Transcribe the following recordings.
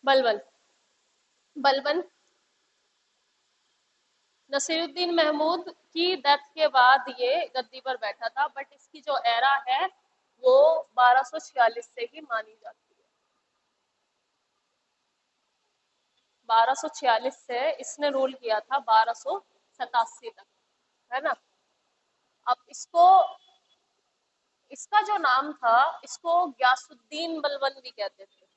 बलबन। बलबन नसीरुद्दीन महमूद की डेथ के बाद ये गद्दी पर बैठा था, बट इसकी जो एरा है वो 1246 से ही मानी जाती है। 1246 से इसने रूल किया था 1287 तक, है ना। अब इसको, इसका जो नाम था, इसको ग्यासुद्दीन बलबन भी कहते थे।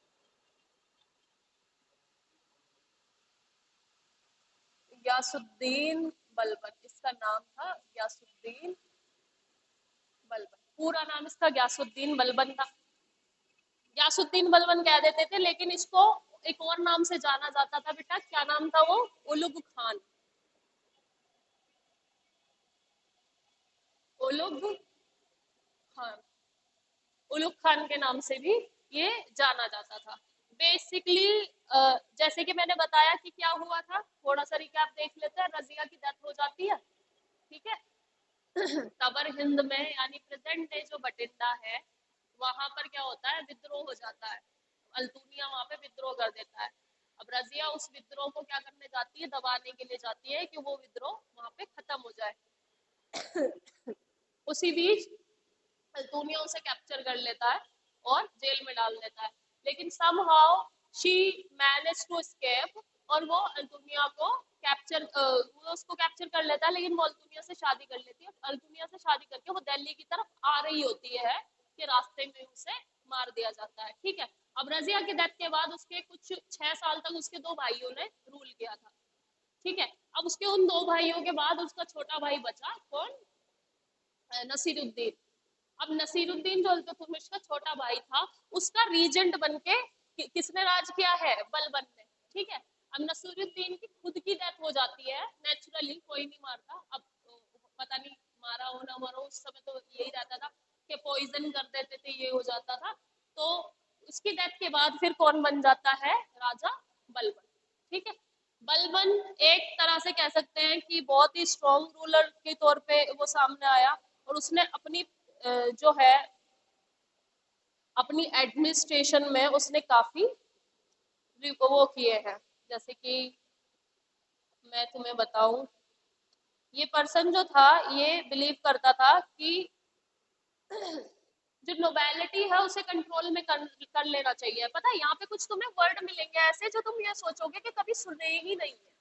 ग्यासुद्दीन बलबन इसका नाम था, ग्यासुद्दीन बलबन। पूरा नाम इसका ग्यासुद्दीन बलबन था। ग्यासुद्दीन बलबन कह देते थे, लेकिन इसको एक और नाम से जाना जाता था बेटा। क्या नाम था वो? उलुग खान। उलुग खान। उलुग खान के नाम से भी ये जाना जाता था। बेसिकली जैसे कि मैंने बताया कि क्या हुआ था, थोड़ा सा रिकैप देख लेते हैं। रजिया की डेथ हो जाती है, ठीक है। तबर हिंद में यानी प्रेजेंट डे जो बठिंडा है, वहां पर क्या होता है, विद्रोह हो जाता है। अल्तुनिया वहां पे विद्रोह कर देता है। अब रजिया उस विद्रोह को क्या करने जाती है, दबाने के लिए जाती है कि वो विद्रोह वहां पे खत्म हो जाए। उसी बीच अल्तुनिया उसे कैप्चर कर लेता है और जेल में डाल देता है। लेकिन somehow she manage to escape, और वो अल्तुनिया को कैप्चर, वो उसको कैप्चर कर लेता है, लेकिन वो अल्तुनिया से शादी कर लेती है। अल्तुनिया से शादी करके वो दिल्ली की तरफ आ रही होती है कि रास्ते में उसे मार दिया जाता है, ठीक है। अब रजिया की डेथ के बाद उसके कुछ 6 साल तक उसके दो भाइयों ने रूल किया था, ठीक है। अब उसके उन दो भाइयों के बाद उसका छोटा भाई बचा, कौन? नसीरुद्दीन। अब नसीरुद्दीन जो इल्तुतमिश का छोटा भाई था, उसका रीजेंट बनके किसने राज किया है? बलबन ने, ठीक है। अब नसीरुद्दीन की खुद की डेथ हो जाती है नेचुरली, कोई नहीं मारता। अब तो पता नहीं मारा हो ना मारो, उस समय तो यही रहता था कि पॉइजन कर देते थे, ये हो जाता था। तो उसकी डेथ के बाद फिर कौन बन जाता है? राजा बलबन, ठीक है। बलबन एक तरह से कह सकते हैं कि बहुत ही स्ट्रॉन्ग रूलर के तौर पे वो सामने आया, और उसने अपनी जो है, अपनी एडमिनिस्ट्रेशन में उसने काफी वो किए हैं। जैसे कि मैं तुम्हें बताऊं, ये पर्सन जो था, ये बिलीव करता था कि जो नोबेलिटी है उसे कंट्रोल में कर लेना चाहिए। पता है, यहाँ पे कुछ तुम्हें वर्ड मिलेंगे ऐसे जो तुम ये सोचोगे कि कभी सुने ही नहीं है।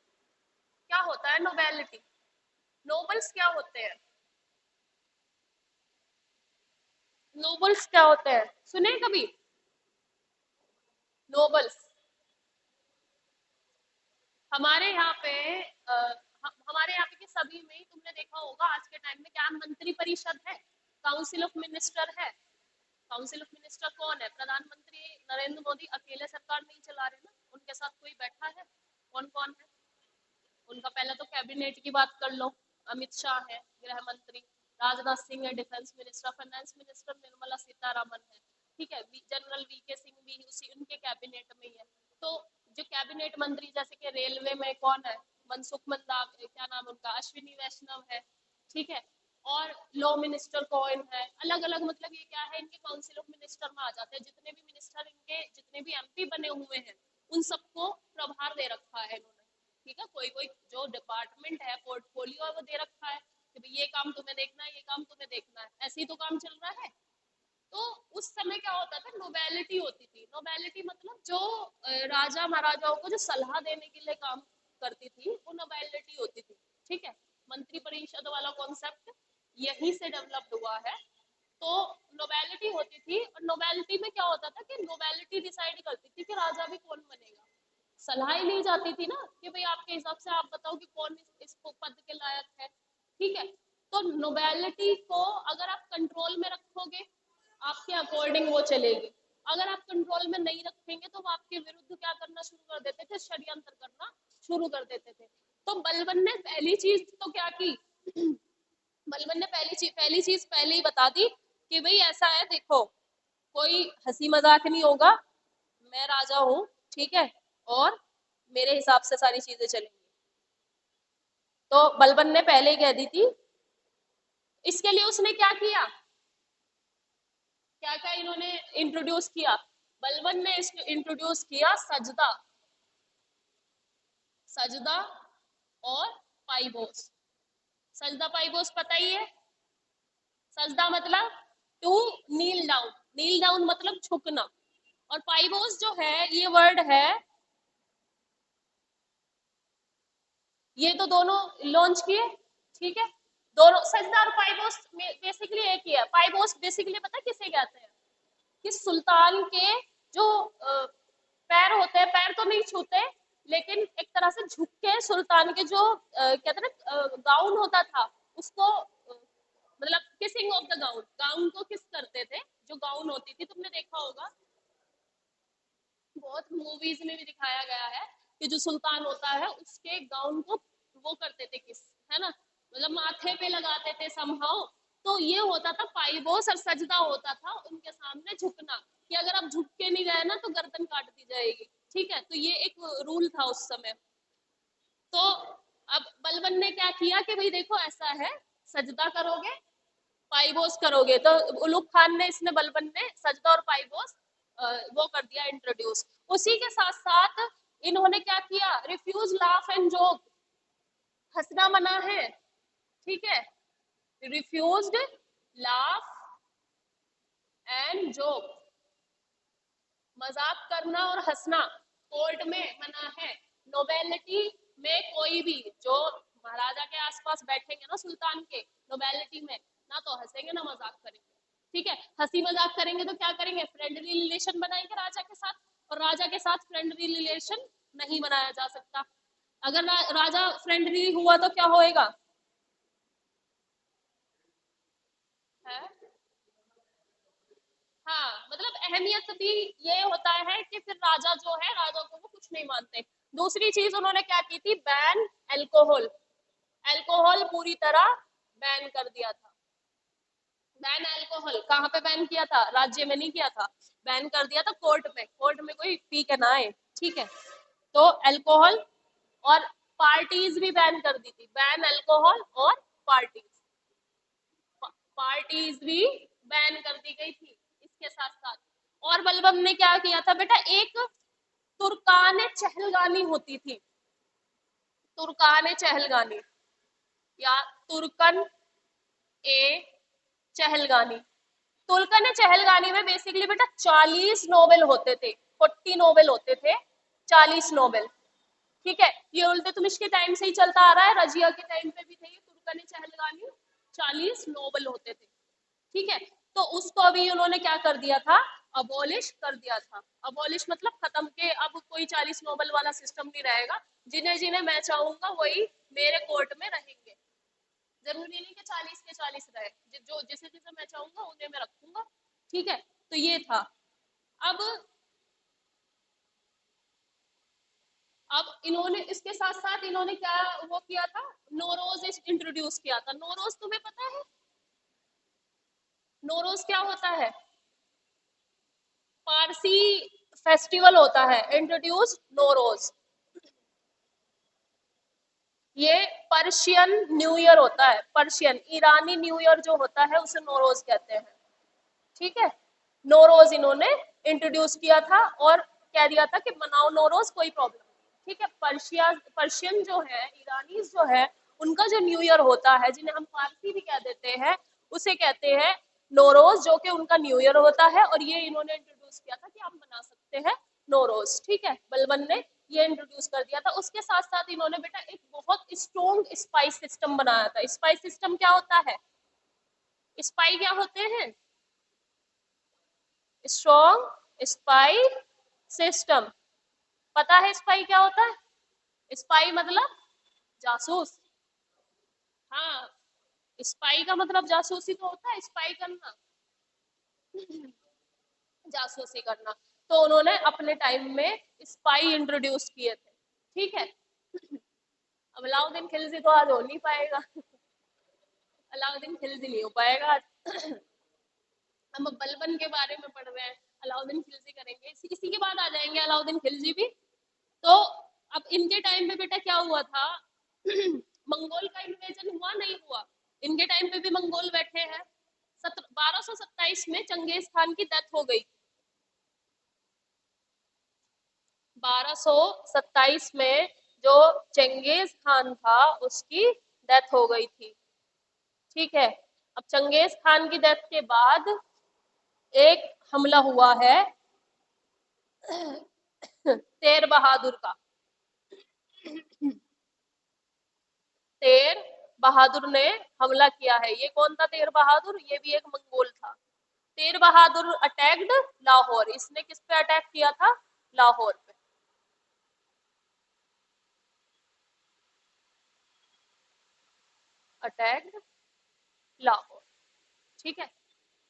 क्या होता है नोबेलिटी? नोबल्स क्या होते हैं? नोबल्स क्या होते हैं, सुने कभी? नोबल्स हमारे यहाँ पे हमारे यहाँ पे के सभी में ही तुमने देखा होगा, आज के टाइम में क्या मंत्री परिषद है, काउंसिल ऑफ मिनिस्टर है। काउंसिल ऑफ मिनिस्टर कौन है? प्रधानमंत्री नरेंद्र मोदी अकेले सरकार नहीं चला रहे ना, उनके साथ कोई बैठा है। कौन कौन है उनका? पहले तो कैबिनेट की बात कर लो। अमित शाह है गृह मंत्री, राजनाथ सिंह है defence minister, finance minister Nirmala Sitharaman है, ठीक है। जनरल वीके सिंह भी उसी उनके कैबिनेट में ही है। तो जो कैबिनेट मंत्री, जैसे कि रेलवे में कौन है? मनसुख मंदाविया, क्या नाम उनका, अश्विनी वैष्णव है, ठीक है। और लॉ मिनिस्टर कौन है? अलग अलग, मतलब ये क्या है, इनके काउंसिल ऑफ मिनिस्टर में आ जाते हैं। जितने भी मिनिस्टर, इनके जितने भी एमपी बने हुए हैं, उन सबको प्रभार दे रखा है इन्होंने, ठीक है। कोई कोई जो डिपार्टमेंट है, पोर्टफोलियो है, वो दे रखा है कि भाई ये काम तुम्हें देखना है, ये काम तुम्हें देखना है। ऐसे ही तो काम चल रहा है। तो उस समय क्या होता था, नोबेलिटी होती थी। नोबेलिटी मतलब जो राजा महाराजाओं को जो सलाह देने के लिए काम करती थी, वो नोबेलिटी होती थी, ठीक है। मंत्री परिषद वाला कॉन्सेप्ट यहीं से डेवलप्ड हुआ है। तो नोबेलिटी होती थी, और नोबेलिटी में क्या होता था कि नोबेलिटी डिसाइड करती थी कि राजा भी कौन बनेगा। सलाह ही ली जाती थी ना कि भाई आपके हिसाब से आप बताओ कि कौन इस पद के लायक है, ठीक है। तो नोबेलिटी को अगर आप कंट्रोल में रखोगे, आपके अकॉर्डिंग वो चलेगी। अगर आप कंट्रोल में नहीं रखेंगे तो वो आपके विरुद्ध क्या करना शुरू कर देते थे? षड्यंत्र करना शुरू कर देते थे। तो बलबन ने पहली चीज तो क्या की? बलबन ने पहली चीज पहले ही बता दी कि भाई ऐसा है, देखो, कोई हंसी मजाक नहीं होगा, मैं राजा हूँ, ठीक है, और मेरे हिसाब से सारी चीजें चलेंगी। तो बलबन ने पहले ही कह दी थी। इसके लिए उसने क्या किया, क्या क्या इन्होंने इंट्रोड्यूस किया? बलबन ने इंट्रोड्यूस किया सजदा, सजदा और पाइबोस। सजदा पाइबोस पता ही है। सजदा मतलब to kneel down, kneel down मतलब झुकना। और पाइबोस जो है ये वर्ड है, ये तो दोनों लॉन्च किए, ठीक है। दोनों सजदा और पाइबोस बेसिकली एक ही है। पाइबोस बेसिकली पता है किसे कहते हैं, कि सुल्तान के जो पैर होते हैं, पैर तो नहीं छूते लेकिन एक तरह से झुक के सुल्तान के जो कहते हैं ना गाउन होता था उसको मतलब kissing of the gown, gown को किस करते थे, जो गाउन होती थी तुमने देखा होगा, बहुत मूवीज में भी दिखाया गया है कि जो सुल्तान होता है उसके गाउन को वो करते थे किस, है ना, मतलब माथे पे लगाते थे समहाउ। तो ये होता था पाइबोस, और सजदा होता था उनके सामने झुकना, कि अगर आप झुक के नहीं गए ना तो गर्दन काट दी जाएगी, ठीक है। तो ये एक रूल था उस समय। तो अब बलबन ने क्या किया कि भाई देखो ऐसा है, सजदा करोगे पाइबोस करोगे, तो उलूग खान ने इसने बलबन ने सजदा और पाइबोस वो कर दिया इंट्रोड्यूस। उसी के साथ साथ इन्होंने क्या किया, रिफ्यूज लाफ एंड जोक, हंसना मना है, ठीक है, रिफ्यूज्ड लाफ एंड जोक, मजाक करना और हंसना कोर्ट में मना है। नोबेलिटी में कोई भी जो महाराजा के आसपास बैठेंगे ना सुल्तान के, नोबेलिटी में ना तो हंसेंगे ना मजाक करेंगे, ठीक है। हंसी मजाक करेंगे तो क्या करेंगे, फ्रेंडली रिलेशन बनाएंगे राजा के साथ, और राजा के साथ फ्रेंडली रिलेशन नहीं बनाया जा सकता। अगर राजा फ्रेंडली हुआ तो क्या होएगा, है? हाँ, मतलब अहमियत भी ये होता है कि फिर राजा जो है, राजा को वो कुछ नहीं मानते। दूसरी चीज उन्होंने क्या की थी, बैन अल्कोहल, अल्कोहल पूरी तरह बैन कर दिया था। बैन अल्कोहल कहाँ पे बैन किया था, राज्य में नहीं किया था, बैन कर दिया था कोर्ट में, कोर्ट में कोई पी के ना आए, ठीक है। तो अल्कोहल और पार्टीज भी बैन कर दी थी, बैन अल्कोहल और पार्टीज, पार्टीज भी बैन कर दी गई थी इसके साथ साथ। और बलबम ने क्या किया था बेटा, एक तुर्कान चहलगानी होती थी, तुर्कान चहलगानी या तुर्कन ए चहलगानी। तुर्कन चहलगानी में बेसिकली बेटा 40 नोबेल होते थे, 40 नोबेल होते थे, 40 नोबेल, ठीक है। ये उल्टे तुमिश के टाइम से ही चलता आ रहा है, रजिया के टाइम पे भी थे ये तुर्कन चहलगानी, 40 नोबेल होते थे, ठीक है। तो उसको अभी उन्होंने क्या कर दिया था, अबॉलिश कर दिया था। अबॉलिश मतलब खत्म, के अब कोई 40 नोबल वाला सिस्टम नहीं रहेगा, जिन्हें जिन्हें मैं चाहूंगा वही मेरे कोर्ट में रहेंगे, जरूरी नहीं कि 40 के 40 रहे, जो जिसे जिसे मैं चाहूंगा उन्हें मैं रखूंगा, ठीक है। तो ये था। अब इन्होंने इसके साथ साथ इन्होंने क्या वो किया था, नोरोज इंट्रोड्यूस किया था। नोरोज तुम्हें पता है, नोरोज क्या होता है, पारसी फेस्टिवल होता है, इंट्रोड्यूस नोरोज। ये पर्शियन न्यू ईयर होता है, पर्शियन ईरानी न्यू ईयर जो होता है उसे नोरोज कहते हैं, ठीक है। नोरोज इन्होंने इंट्रोड्यूस किया था और कह दिया था कि मनाओ नोरोज, कोई प्रॉब्लम नहीं, ठीक है। पर्शियन जो है, ईरानी जो है, उनका जो न्यू ईयर होता है, जिन्हें हम पारसी भी कह देते हैं, उसे कहते हैं नोरोज, जो कि उनका न्यू ईयर होता है। और ये इन्होंने इंट्रोड्यूस किया था कि आप मना सकते हैं नोरोज, ठीक है। बलबन ने ये इंट्रोड्यूस कर दिया था। उसके साथ साथ इन्होंने बेटा एक बहुत स्ट्रॉन्ग स्पाइस सिस्टम बनाया था। स्पाइस सिस्टम क्या होता है, स्पाई क्या होते हैं, स्ट्रॉन्ग स्पाई सिस्टम, पता है स्पाई क्या होता है, स्पाई मतलब जासूस, हाँ, स्पाई का मतलब जासूसी तो होता है, स्पाई करना, जासूसी करना। तो उन्होंने अपने टाइम में स्पाई इंट्रोड्यूस किए थे, ठीक है। अब अलाउद्दीन खिलजी तो आज हो नहीं पाएगा, अलाउद्दीन खिलजी नहीं हो पाएगा आज। हम बलबन के बारे में पढ़ रहे हैं, अलाउद्दीन खिलजी करेंगे, इसी के बाद आ जाएंगे अलाउद्दीन खिलजी भी। तो अब इनके टाइम पे बेटा क्या हुआ था, मंगोल का इन्वेजन हुआ नहीं हुआ, इनके टाइम पे भी मंगोल बैठे हैं। 1227 में चंगेज खान की डेथ हो गई, 1227 में जो चंगेज खान था उसकी डेथ हो गई थी। ठीक है, अब चंगेज खान की डेथ के बाद एक हमला हुआ है तेर बहादुर का। तेर बहादुर ने हमला किया है। ये कौन था तेर बहादुर? ये भी एक मंगोल था। तेर बहादुर अटैक्ड लाहौर। इसने किस पे अटैक किया था? लाहौर पे। अटैक्ड लाहौर। ठीक है,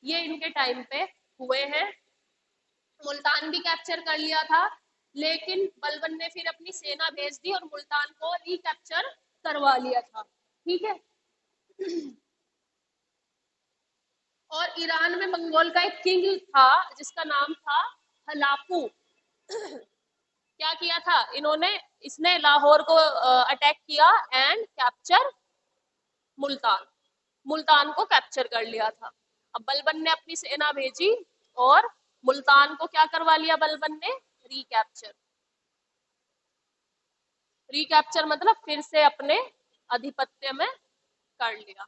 ये इनके टाइम पे हुए हैं। मुल्तान भी कैप्चर कर लिया था, लेकिन बलबन ने फिर अपनी सेना भेज दी और मुल्तान को रिकैप्चर करवा लिया था। ठीक है, और ईरान में मंगोल का एक किंग था जिसका नाम था हलाकू। क्या किया था इन्होंने? इसने लाहौर को अटैक किया एंड कैप्चर मुल्तान। मुल्तान को कैप्चर कर लिया था। अब बलबन ने अपनी सेना भेजी और मुल्तान को क्या करवा लिया बलबन ने? रिकैप्चर। रिकैप्चर मतलब फिर से अपने आधिपत्य में कर लिया।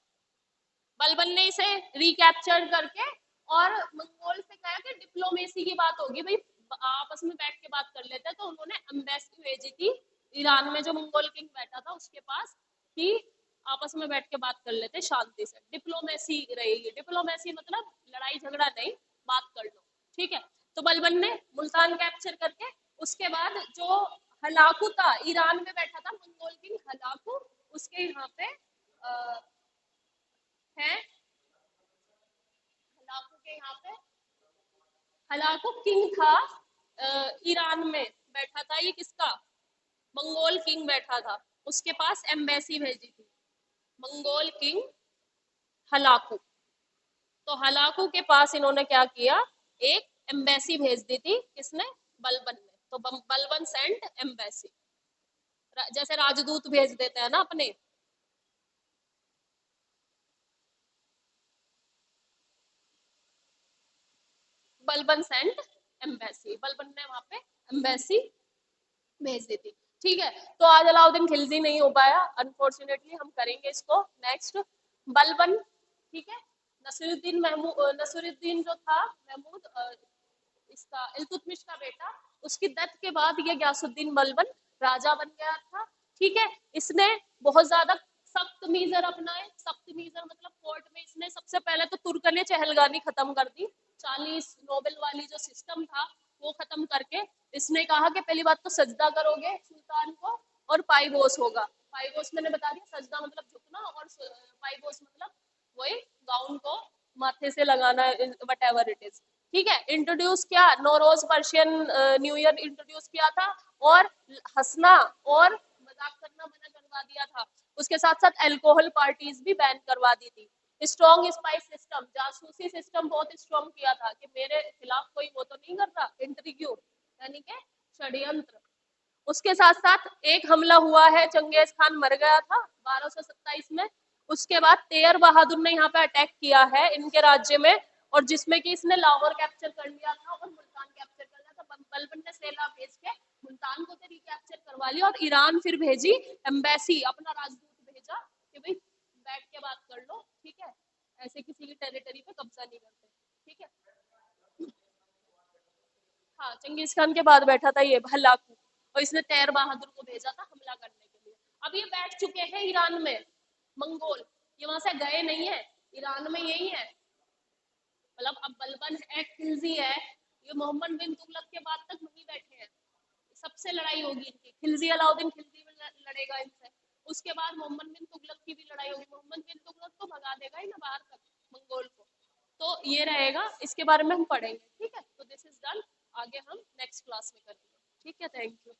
बलबन ने इसे रिकैप्चर करके और मंगोल से कहा कि डिप्लोमेसी की बात होगी भाई, आपस में बैठ के बात कर लेते हैं। तो उन्होंने एम्बेसी भेजी थी ईरान में जो मंगोल किंग बैठा था उसके पास कि आपस में बैठ के बात कर लेते शांति से, डिप्लोमेसी रहेगी। डिप्लोमेसी मतलब लड़ाई झगड़ा नहीं, बात कर लो। ठीक है, तो बलबन ने मुल्तान कैप्चर करके उसके बाद जो हलाकू था ईरान में बैठा था मंगोल किंग हलाकू, उसके यहाँ पे है हलाकू के यहाँ पे हलाकू किंग था ईरान में बैठा था। ये किसका? मंगोल किंग बैठा था, उसके पास एम्बेसी भेजी थी मंगोल किंग हलाकू। तो हलाकू के पास इन्होंने क्या किया? एक एम्बेसी भेज दी थी। किसने? बलबन ने। तो बलबन सेंट एम्बेसी, जैसे राजदूत भेज देते हैं ना अपने। बलबन सेंट एम्बेसी, बलबन ने वहां पे एम्बेसी भेज दी थी। ठीक है, तो आज अलाउद्दीन खिलजी नहीं हो पाया अनफॉर्चुनेटली, हम करेंगे इसको नेक्स्ट। बलबन, ठीक है, नसीरुद्दीन महमूद, नसीरुद्दीन जो था महमूद इसका इल्तुतमिश का बेटा, उसकी डेथ के बाद ये गयासुद्दीन बलबन राजा बन गया था। ठीक है, इसने बहुत ज्यादा सख्त मीजर अपनाए। सख्त मीजर मतलब कोर्ट में इसने सबसे पहले तो तुर्कने चहलगानी खत्म कर दी। 40 नोबेल वाली जो सिस्टम था वो खत्म करके इसने कहा कि पहली बात तो सजदा करोगे सुल्तान को और पाइबोस होगा। पाइबोस मैंने बता दिया, सजदा मतलब झुकना और पाइबोस मतलब वही गाउन को माथे से लगाना, वट एवर इट इज। ठीक है, इंट्रोड्यूस किया Nowruz Persian new year introduce किया था, और हंसना और मजाक करना मना करवा दिया था। उसके साथ साथ अल्कोहल पार्टीज भी बैन करवा दी थी। स्ट्रॉन्ग स्पाइस सिस्टम, जासूसी सिस्टम बहुत स्ट्रॉन्ग किया था कि मेरे खिलाफ कोई वो तो नहीं कर रहा, इंट्रीग्यू यानी कि षड्यंत्र। उसके साथ साथ एक हमला हुआ है, चंगेज खान मर गया था 1227 में। उसके बाद तेर बहादुर ने यहाँ पे अटैक किया है इनके राज्य में, और जिसमें कि इसने लाहौर कैप्चर कर लिया था और मुल्तान कैप्चर कर लिया था। बलबन ने सेना भेज के मुल्तान को तो रिकैप्चर करवा लिया, और ईरान फिर भेजी एम्बेसी, अपना राजदूत भेजा कि भाई बैठ के बात कर लो। ठीक है, ऐसे किसी की टेरिटरी पे कब्जा नहीं करते। ठीक है, हाँ, चंगेज खान के बाद बैठा था ये हलाकू, और इसने तेर बहादुर को भेजा था हमला करने के लिए। अब ये बैठ चुके हैं ईरान में मंगोल, ये वहां से गए नहीं है, ईरान में यही है। मतलब अब बलबन है, खिलजी है, ये मोहम्मद बिन तुगलक के बाद तक वहीं बैठे हैं। सबसे लड़ाई होगी इनकी, खिलजी अलाउद्दीन खिलजी में लड़ेगा इनसे। उसके बाद मोहम्मद बिन तुगलक की भी लड़ाई होगी। मोहम्मद बिन तुगलक तो भगा देगा ही ना बाहर तक मंगोल को। तो ये रहेगा, इसके बारे में हम पढ़ेंगे। ठीक है, तो दिस इज डन। आगे हम नेक्स्ट क्लास में करेंगे। ठीक है, थैंक यू।